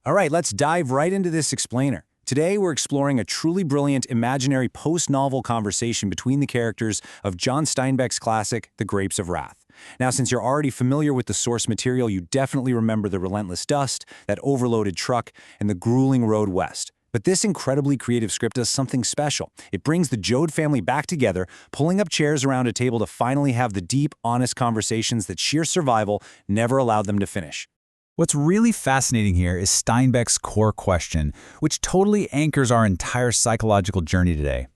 All right, let's dive right into this explainer. Today, we're exploring a truly brilliant imaginary post-novel conversation between the characters of John Steinbeck's classic, The Grapes of Wrath. Now, since you're already familiar with the source material, you definitely remember the relentless dust, that overloaded truck, and the grueling road west. But this incredibly creative script does something special. It brings the Joad family back together, pulling up chairs around a table to finally have the deep, honest conversations that sheer survival never allowed them to finish. What's really fascinating here is Steinbeck's core question, which totally anchors our entire psychological journey today.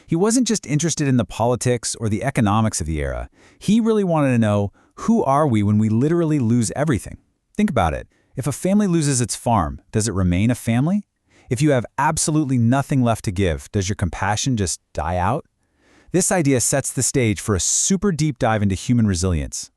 He wasn't just interested in the politics or the economics of the era. He really wanted to know, who are we when we literally lose everything? Think about it. If a family loses its farm, does it remain a family? If you have absolutely nothing left to give, does your compassion just die out? This idea sets the stage for a super deep dive into human resilience.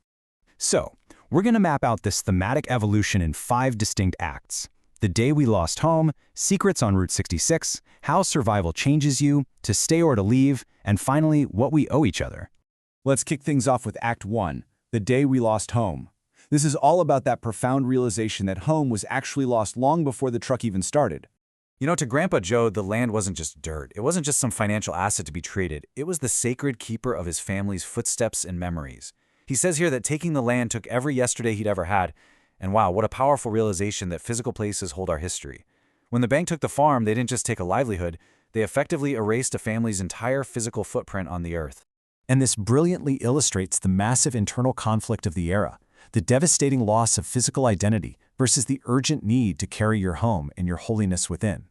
So, we're going to map out this thematic evolution in 5 distinct acts. The Day We Lost Home, Secrets on Route 66, How Survival Changes You, To Stay or to Leave, and finally, What We Owe Each Other. Let's kick things off with Act 1, The Day We Lost Home. This is all about that profound realization that home was actually lost long before the truck even started. You know, to Grandpa Joad, the land wasn't just dirt. It wasn't just some financial asset to be traded. It was the sacred keeper of his family's footsteps and memories. He says here that taking the land took every yesterday he'd ever had, and wow, what a powerful realization that physical places hold our history. When the bank took the farm, they didn't just take a livelihood, they effectively erased a family's entire physical footprint on the earth. And this brilliantly illustrates the massive internal conflict of the era, the devastating loss of physical identity versus the urgent need to carry your home and your holiness within.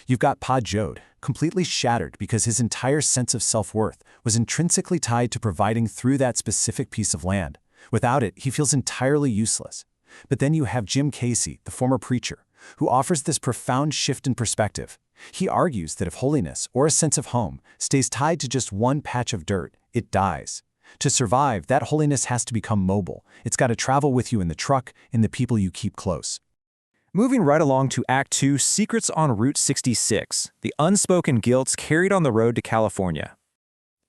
You've got Pa Joad, completely shattered because his entire sense of self-worth was intrinsically tied to providing through that specific piece of land. Without it, he feels entirely useless. But then you have Jim Casy, the former preacher, who offers this profound shift in perspective. He argues that if holiness, or a sense of home, stays tied to just one patch of dirt, it dies. To survive, that holiness has to become mobile. It's got to travel with you in the truck, in the people you keep close. Moving right along to Act 2, Secrets on Route 66, the unspoken guilts carried on the road to California.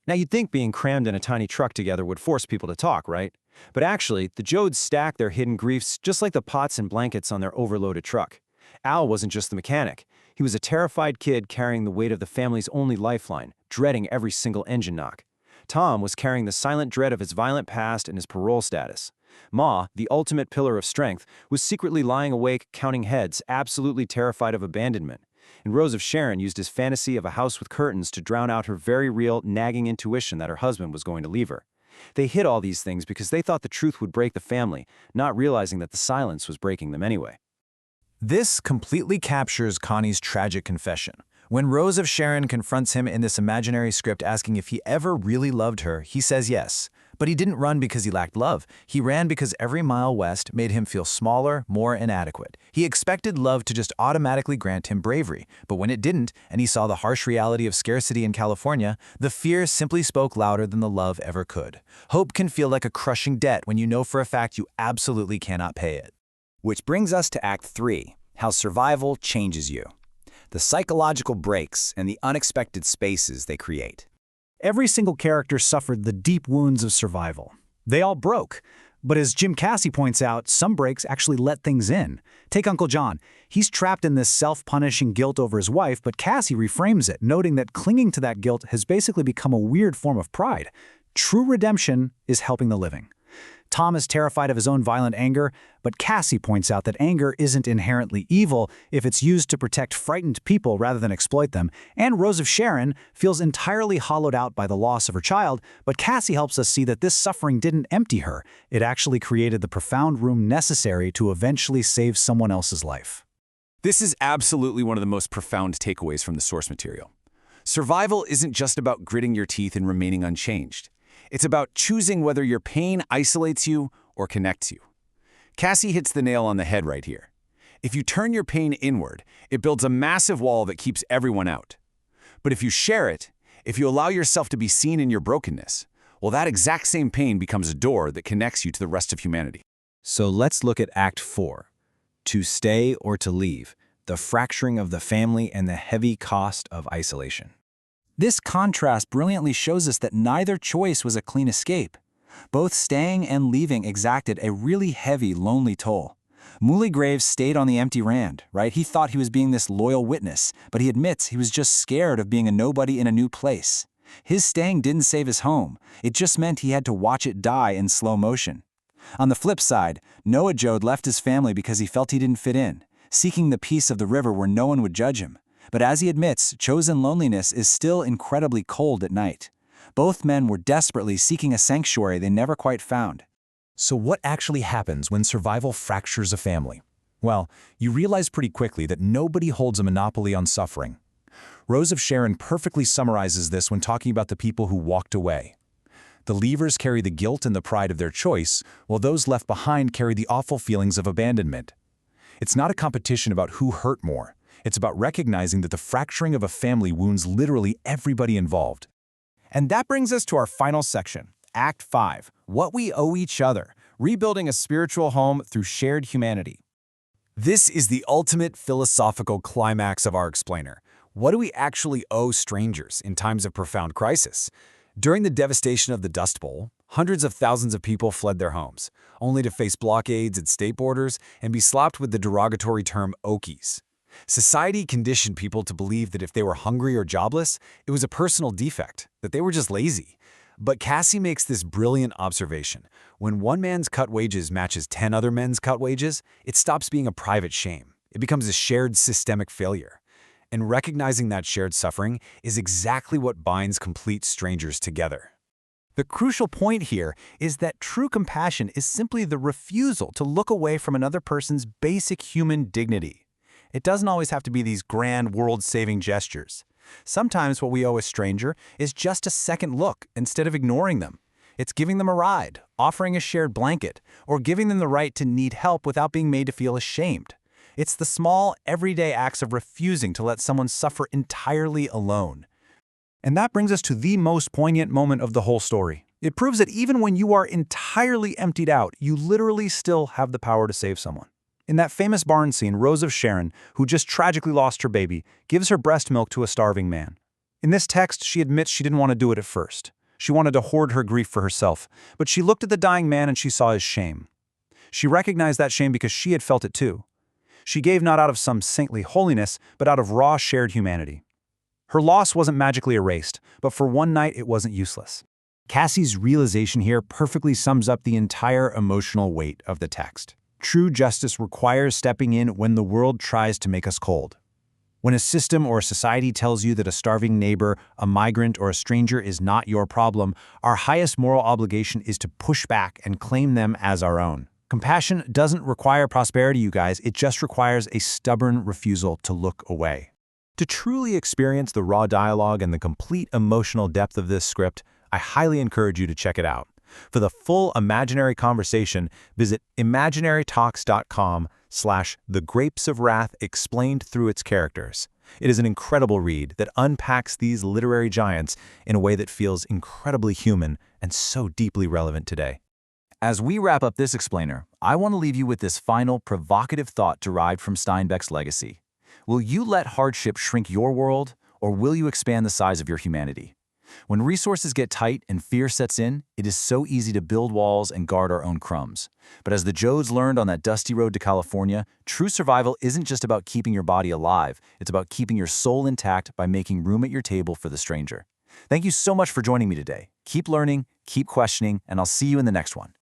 Now you'd think being crammed in a tiny truck together would force people to talk, right? But actually, the Joads stack their hidden griefs just like the pots and blankets on their overloaded truck. Al wasn't just the mechanic. He was a terrified kid carrying the weight of the family's only lifeline, dreading every single engine knock. Tom was carrying the silent dread of his violent past and his parole status. Ma, the ultimate pillar of strength, was secretly lying awake, counting heads, absolutely terrified of abandonment. And Rose of Sharon used his fantasy of a house with curtains to drown out her very real, nagging intuition that her husband was going to leave her. They hid all these things because they thought the truth would break the family, not realizing that the silence was breaking them anyway. This completely captures Connie's tragic confession. When Rose of Sharon confronts him in this imaginary script asking if he ever really loved her, he says yes. But he didn't run because he lacked love. He ran because every mile west made him feel smaller, more inadequate. He expected love to just automatically grant him bravery. But when it didn't, and he saw the harsh reality of scarcity in California, the fear simply spoke louder than the love ever could. Hope can feel like a crushing debt when you know for a fact you absolutely cannot pay it. Which brings us to Act 3, How Survival Changes You. The psychological breaks and the unexpected spaces they create. Every single character suffered the deep wounds of survival. They all broke. But as Jim Casy points out, some breaks actually let things in. Take Uncle John. He's trapped in this self-punishing guilt over his wife, but Casy reframes it, noting that clinging to that guilt has basically become a weird form of pride. True redemption is helping the living. Tom is terrified of his own violent anger, but Casy points out that anger isn't inherently evil if it's used to protect frightened people rather than exploit them. And Rose of Sharon feels entirely hollowed out by the loss of her child, but Casy helps us see that this suffering didn't empty her. It actually created the profound room necessary to eventually save someone else's life. This is absolutely one of the most profound takeaways from the source material. Survival isn't just about gritting your teeth and remaining unchanged. It's about choosing whether your pain isolates you or connects you. Cassie hits the nail on the head right here. If you turn your pain inward, it builds a massive wall that keeps everyone out. But if you share it, if you allow yourself to be seen in your brokenness, well, that exact same pain becomes a door that connects you to the rest of humanity. So let's look at Act 4, To Stay or to Leave, the fracturing of the family and the heavy cost of isolation. This contrast brilliantly shows us that neither choice was a clean escape. Both staying and leaving exacted a really heavy, lonely toll. Muley Graves stayed on the empty rand, right? He thought he was being this loyal witness, but he admits he was just scared of being a nobody in a new place. His staying didn't save his home. It just meant he had to watch it die in slow motion. On the flip side, Joad left his family because he felt he didn't fit in, seeking the peace of the river where no one would judge him. But as he admits, chosen loneliness is still incredibly cold at night. Both men were desperately seeking a sanctuary they never quite found. So what actually happens when survival fractures a family? Well, you realize pretty quickly that nobody holds a monopoly on suffering. Rose of Sharon perfectly summarizes this when talking about the people who walked away. The leavers carry the guilt and the pride of their choice, while those left behind carry the awful feelings of abandonment. It's not a competition about who hurt more. It's about recognizing that the fracturing of a family wounds literally everybody involved. And that brings us to our final section, Act 5, What We Owe Each Other, Rebuilding a Spiritual Home Through Shared Humanity. This is the ultimate philosophical climax of our explainer. What do we actually owe strangers in times of profound crisis? During the devastation of the Dust Bowl, hundreds of thousands of people fled their homes, only to face blockades at state borders and be slapped with the derogatory term Okies. Society conditioned people to believe that if they were hungry or jobless, it was a personal defect, that they were just lazy. But Casy makes this brilliant observation. When one man's cut wages matches 10 other men's cut wages, it stops being a private shame. It becomes a shared systemic failure. And recognizing that shared suffering is exactly what binds complete strangers together. The crucial point here is that true compassion is simply the refusal to look away from another person's basic human dignity. It doesn't always have to be these grand world-saving gestures. Sometimes what we owe a stranger is just a second look instead of ignoring them. It's giving them a ride, offering a shared blanket, or giving them the right to need help without being made to feel ashamed. It's the small, everyday acts of refusing to let someone suffer entirely alone. And that brings us to the most poignant moment of the whole story. It proves that even when you are entirely emptied out, you literally still have the power to save someone. In that famous barn scene, Rose of Sharon, who just tragically lost her baby, gives her breast milk to a starving man. In this text, she admits she didn't want to do it at first. She wanted to hoard her grief for herself, but she looked at the dying man and she saw his shame. She recognized that shame because she had felt it too. She gave not out of some saintly holiness, but out of raw shared humanity. Her loss wasn't magically erased, but for one night it wasn't useless. Casy's realization here perfectly sums up the entire emotional weight of the text. True justice requires stepping in when the world tries to make us cold. When a system or a society tells you that a starving neighbor, a migrant, or a stranger is not your problem, our highest moral obligation is to push back and claim them as our own. Compassion doesn't require prosperity, you guys. It just requires a stubborn refusal to look away. To truly experience the raw dialogue and the complete emotional depth of this script, I highly encourage you to check it out. For the full imaginary conversation, visit imaginarytalks.com/The Grapes of Wrath explained through its characters. It is an incredible read that unpacks these literary giants in a way that feels incredibly human and so deeply relevant today. As we wrap up this explainer, I want to leave you with this final provocative thought derived from Steinbeck's legacy. Will you let hardship shrink your world, or will you expand the size of your humanity? When resources get tight and fear sets in, it is so easy to build walls and guard our own crumbs. But as the Joads learned on that dusty road to California, true survival isn't just about keeping your body alive, it's about keeping your soul intact by making room at your table for the stranger. Thank you so much for joining me today. Keep learning, keep questioning, and I'll see you in the next one.